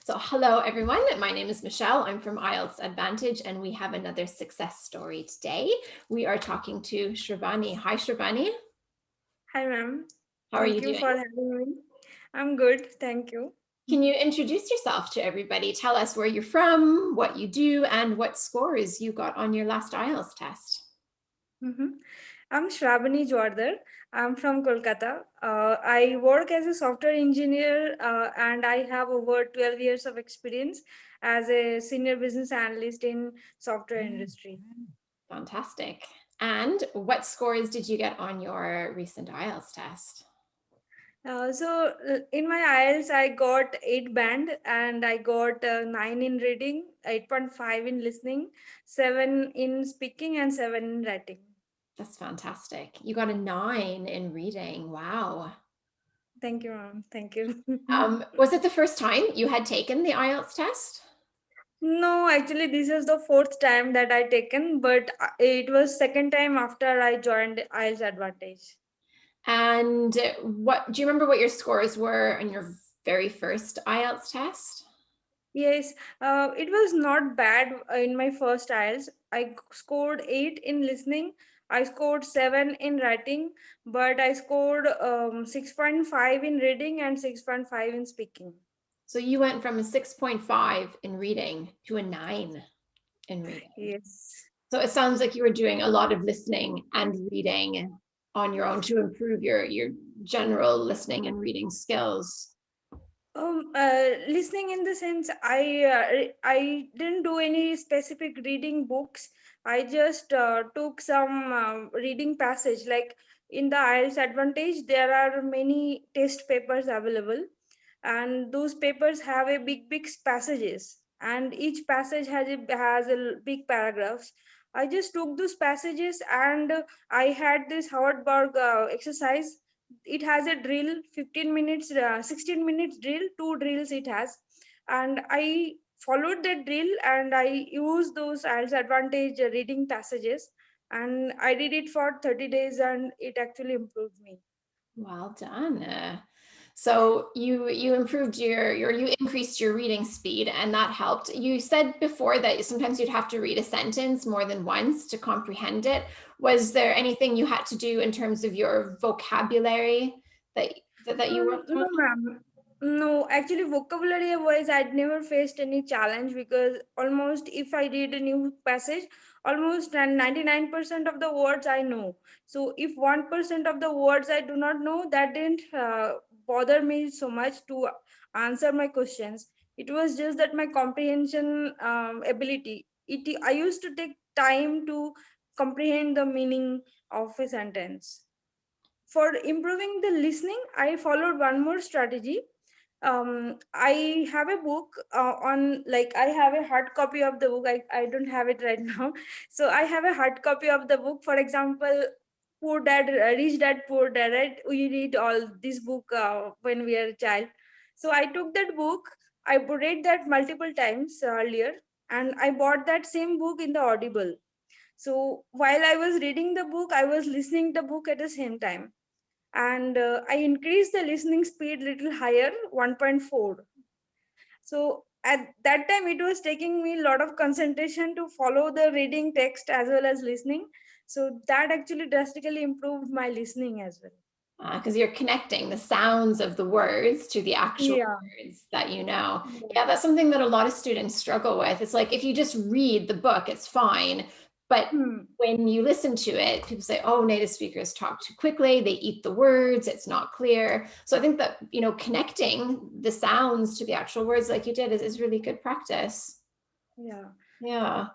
So hello everyone, my name is Michelle. I'm from IELTS Advantage and we have another success story today. We are talking to Shrabani. Hi Shrabani. Hi, ma'am. How are Thank you you doing? for having me. I'm good. Thank you. Can you introduce yourself to everybody? Tell us where you're from, what you do, and what scores you got on your last IELTS test. Mhm. I'm Shrabani Jwardar. I'm from Kolkata. I work as a software engineer and I have over 12 years of experience as a senior business analyst in software industry. Fantastic. And what scores did you get on your recent IELTS test? In my IELTS, I got 8 band and I got 9 in reading, 8.5 in listening, 7 in speaking, and 7 in writing. That's fantastic. You got a 9 in reading. Wow. Thank you, ma'am. Thank you. Was it the first time you had taken the IELTS test? No, actually, this is the fourth time that I taken, but it was second time after I joined IELTS Advantage. And what do you remember what your scores were on your very first IELTS test? Yes, it was not bad in my first IELTS. I scored 8 in listening. I scored 7 in writing, but I scored 6.5 in reading and 6.5 in speaking. So you went from a 6.5 in reading to a 9 in reading. Yes. So it sounds like you were doing a lot of listening and reading on your own to improve your general listening and reading skills. Listening in the sense I didn't do any specific reading books. I just took some reading passage. Like in the IELTS Advantage, there are many test papers available, and those papers have a big passages, and each passage has a big paragraphs. I just took those passages and I had this Howard Berg exercise. It has a drill, 15 minutes 16 minutes drill, two drills it has, and I followed that drill and I used those as advantage reading passages, and I did it for 30 days and it actually improved me. Well done. So you improved you increased your reading speed and that helped. You said before that sometimes you'd have to read a sentence more than once to comprehend it. Was there anything you had to do in terms of your vocabulary that you worked on? No, ma'am. No, actually, vocabulary wise, I'd never faced any challenge because almost if I read a new passage, almost 99% of the words I know. So if 1% of the words I do not know, that didn't bother me so much to answer my questions. It was just that my comprehension ability. I used to take time to comprehend the meaning of a sentence. For improving the listening, I followed one more strategy. I have a book on, like, I have a hard copy of the book. I don't have it right now. So I have a hard copy of the book. For example, Poor Dad, Rich Dad, Poor Dad, right? We read all this book when we are a child. So I took that book. I read that multiple times earlier, and I bought that same book in the Audible. So while I was reading the book, I was listening the book at the same time, and I increased the listening speed little higher, 1.4. So at that time it was taking me a lot of concentration to follow the reading text as well as listening, so that actually drastically improved my listening as well. Because you're connecting the sounds of the words to the actual Yeah. words that you know. Yeah. Yeah, that's something that a lot of students struggle with. It's like if you just read the book, it's fine. But Hmm. when you listen to it, people say, oh, native speakers talk too quickly, they eat the words, it's not clear. So I think that, connecting the sounds to the actual words like you did is really good practice. Yeah. Yeah.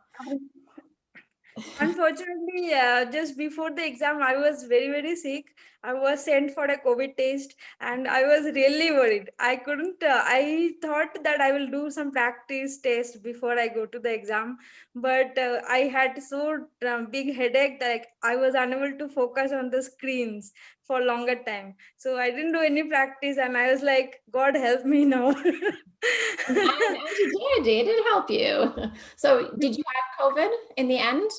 Unfortunately, just before the exam, I was very sick. I was sent for a COVID test, and I was really worried. I couldn't. I thought that I will do some practice test before I go to the exam, but I had so big headache that I was unable to focus on the screens for longer time. So I didn't do any practice, and I was like, "God help me now." And you did help you. So did you have COVID in the end?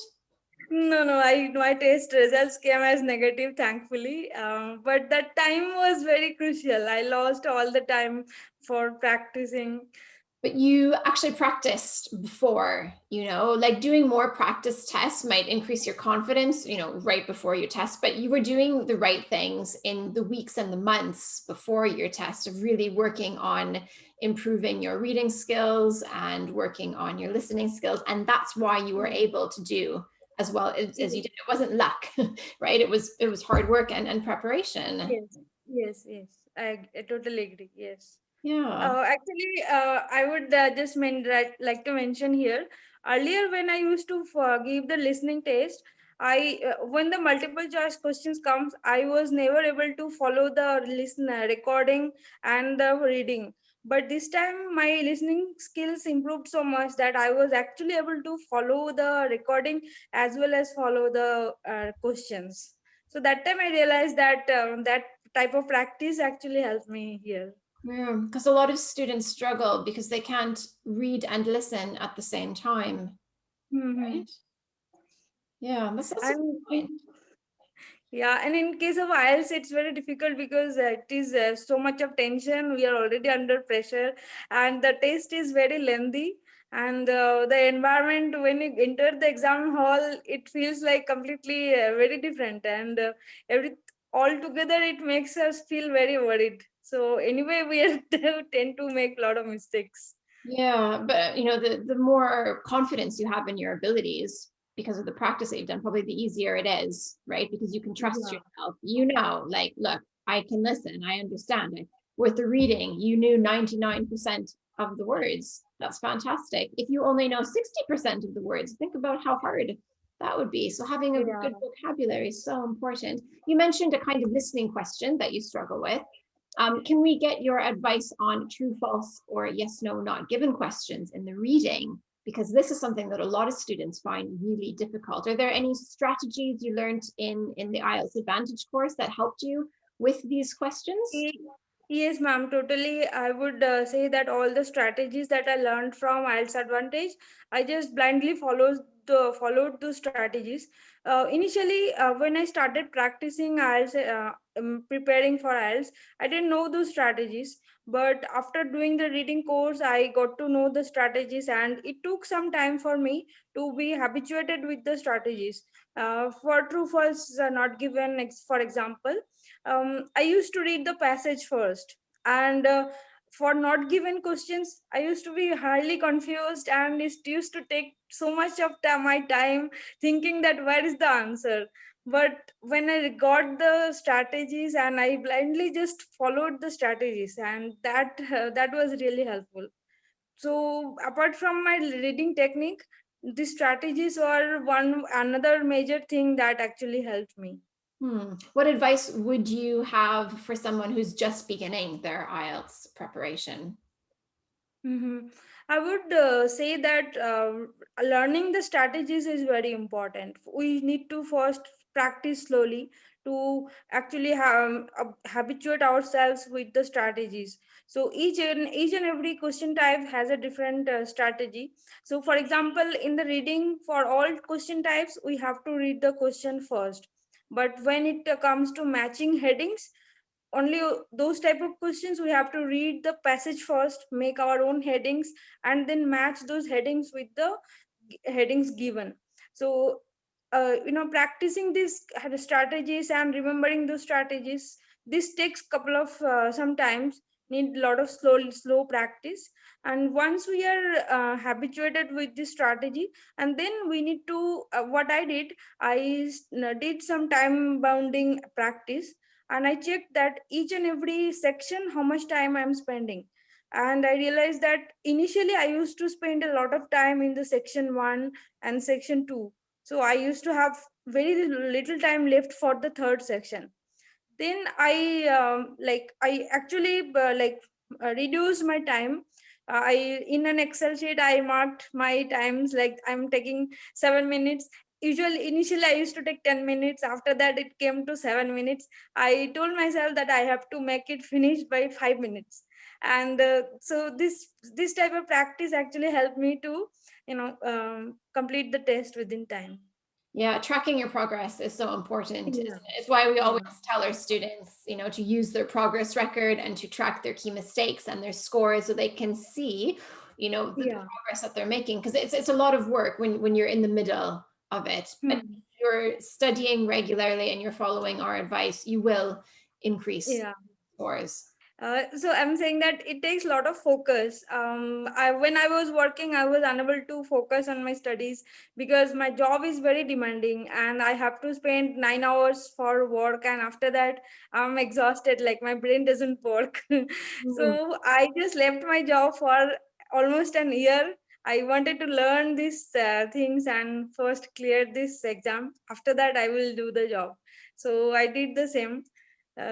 No, no, my test results came as negative, thankfully. But that time was very crucial. I lost all the time for practicing. But you actually practiced before, like doing more practice tests might increase your confidence, right before your test, but you were doing the right things in the weeks and the months before your test of really working on improving your reading skills and working on your listening skills. And that's why you were Mm. able to do as well as you Yes, did. It wasn't luck, right? It was hard work and preparation. yes, yes, yes. I totally agree. Yes. Yeah. I would just like to mention here. Earlier, when I used to give the listening test, I when the multiple choice questions comes, I was never able to follow the recording and the reading. But this time, my listening skills improved so much that I was actually able to follow the recording as well as follow the questions. So that time, I realized that that type of practice actually helped me here. Yeah, because a lot of students struggle because they can't read and listen at the same time, Hmm. right? Yeah, that's a good And point. yeah, and in case of IELTS, it's very difficult because it is so much of tension. We are already under pressure, and the test is very lengthy. And the environment when you enter the exam hall, it feels like completely very different, and every all together it makes us feel very worried. So anyway, we are tend to make a lot of mistakes. Yeah, but the more confidence you have in your abilities because of the practice that you've done, probably the easier it is, right? Because you can trust Yeah. yourself. Like, look, I can listen, I understand it. With the reading, you knew 99% of the words. That's fantastic. If you only know 60% of the words, think about how hard that would be. So having a Yeah. good vocabulary is so important. You mentioned a kind of listening question that you struggle with. Can we get your advice on true, false, or yes, no, not given questions in the reading? Because this is something that a lot of students find really difficult. Are there any strategies you learned in the IELTS Advantage course that helped you with these questions? Ye- Yes, ma'am, totally. I would say that all the strategies that I learned from IELTS Advantage, I just blindly followed those strategies. Initially, when I started practicing IELTS, preparing for IELTS, I didn't know those strategies. But after doing the reading course, I got to know the strategies, and it took some time for me to be habituated with the strategies. For true, false, not given, for example, I used to read the passage first, and for not given questions, I used to be highly confused, and it used to take so much of my time thinking that where is the answer. But when I got the strategies and I blindly just followed the strategies, and that was really helpful. So apart from my reading technique, the strategies were one another major thing that actually helped me. What advice would you have for someone who's just beginning their IELTS preparation? Mhm. I would say that learning the strategies is very important. We need to first practice slowly to actually habituate ourselves with the strategies. So each and every question type has a different strategy. So, for example, in the reading for all question types, we have to read the question first. But when it comes to matching headings, only those type of questions we have to read the passage first, make our own headings, and then match those headings with the headings given. So practicing these strategies and remembering those strategies, this takes couple of sometimes need a lot of slow practice. And once we are habituated with this strategy, and then we need to what I did, did some time bounding practice, and I checked that each and every section how much time I'm spending. And I realized that initially I used to spend a lot of time in the section 1 and section 2. So I used to have very little time left for the third section. Then I actually reduced my time. I In an Excel sheet I marked my times, like I'm taking 7 minutes. Usually initially I used to take 10 minutes, after that it came to 7 minutes. I told myself that I have to make it finish by 5 minutes. And so this type of practice actually helped me to complete the test within time. Yeah, tracking your progress is so important, isn't Yeah. it? It's why we always Yeah. tell our students, to use their progress record and to track their key mistakes and their scores so they can see, the Yeah. progress that they're making, because it's a lot of work when you're in the middle of it. But if Hmm. you're studying regularly and you're following our advice, you will increase Yeah. scores. So I'm saying that it takes a lot of focus. When I was working, I was unable to focus on my studies because my job is very demanding, and I have to spend 9 hours for work, and after that, I'm exhausted. Like my brain doesn't work. Mm. So I just left my job for almost an year. I wanted to learn these things and first clear this exam. After that, I will do the job. So I did the same.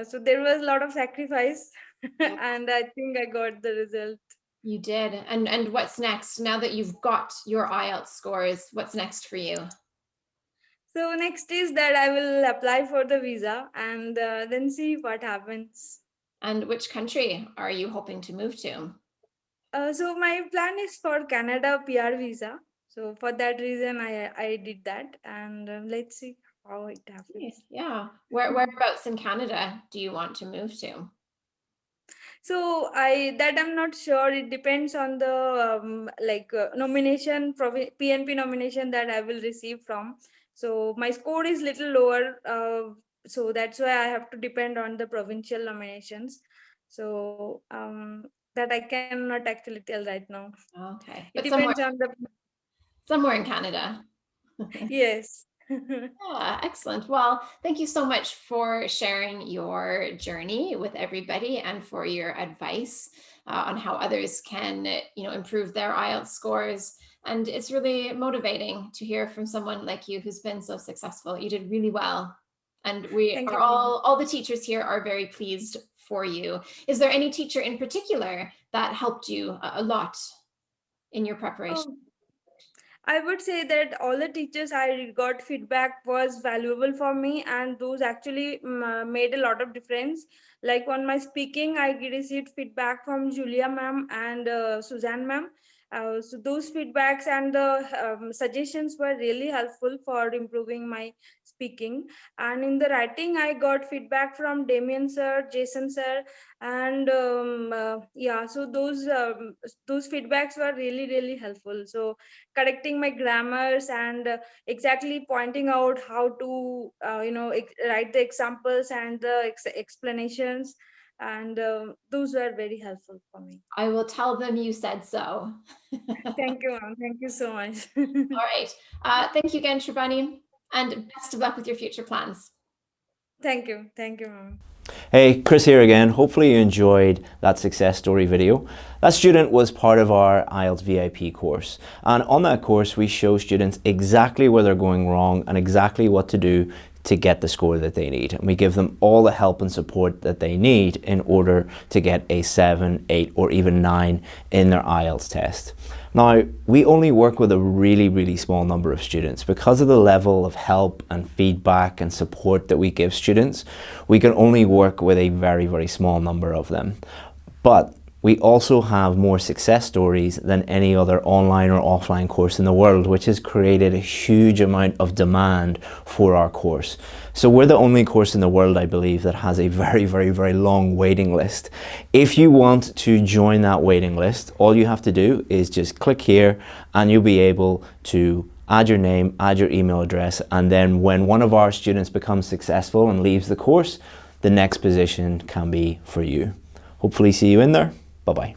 So there was a lot of sacrifice, Yeah, and I think I got the result. you did. And what's next? Now that you've got your IELTS scores, what's next for you? So next is that I will apply for the visa and then see what happens. And which country are you hoping to move to? So my plan is for Canada PR visa. So for that reason, I did that, and let's see how it Nice. happens. Yeah. Whereabouts in Canada do you want to move to? So I'm not sure. It depends on the nomination, PNP nomination that I will receive from. So my score is little lower, so that's why I have to depend on the provincial nominations. So that I cannot actually tell right now. Okay. It But depends on the somewhere in Canada. yes. Yeah, excellent. Well, thank you so much for sharing your journey with everybody and for your advice on how others can, improve their IELTS scores. And it's really motivating to hear from someone like you who's been so successful. You did really well. And we Thank are you, ma'am. all the teachers here are very pleased for you. Is there any teacher in particular that helped you a lot in your preparation? Oh, I would say that all the teachers I got feedback was valuable for me, and those actually made a lot of difference. Like on my speaking, I received feedback from Julia ma'am and Suzanne ma'am. So those feedbacks and the suggestions were really helpful for improving my speaking. And in the writing, I got feedback from Damien sir, Jason sir, and yeah. So those feedbacks were really helpful. So correcting my grammars and exactly pointing out how to write the examples and the explanations, and those were very helpful for me. I will tell them you said so. Thank you, ma'am. Thank you so much. All right. Thank you again, Shrabani, and best of luck with your future plans. Thank you, ma'am. Hey, Chris here again. Hopefully you enjoyed that success story video. That student was part of our IELTS VIP course. And on that course, we show students exactly where they're going wrong and exactly what to do to get the score that they need. And we give them all the help and support that they need in order to get a 7, 8, or even 9 in their IELTS test. Now, we only work with a really small number of students. Because of the level of help and feedback and support that we give students, we can only work with a very small number of them. But we also have more success stories than any other online or offline course in the world, which has created a huge amount of demand for our course. So we're the only course in the world, I believe, that has a very long waiting list. If you want to join that waiting list, all you have to do is just click here and you'll be able to add your name, add your email address, and then when one of our students becomes successful and leaves the course, the next position can be for you. Hopefully see you in there. Bye-bye.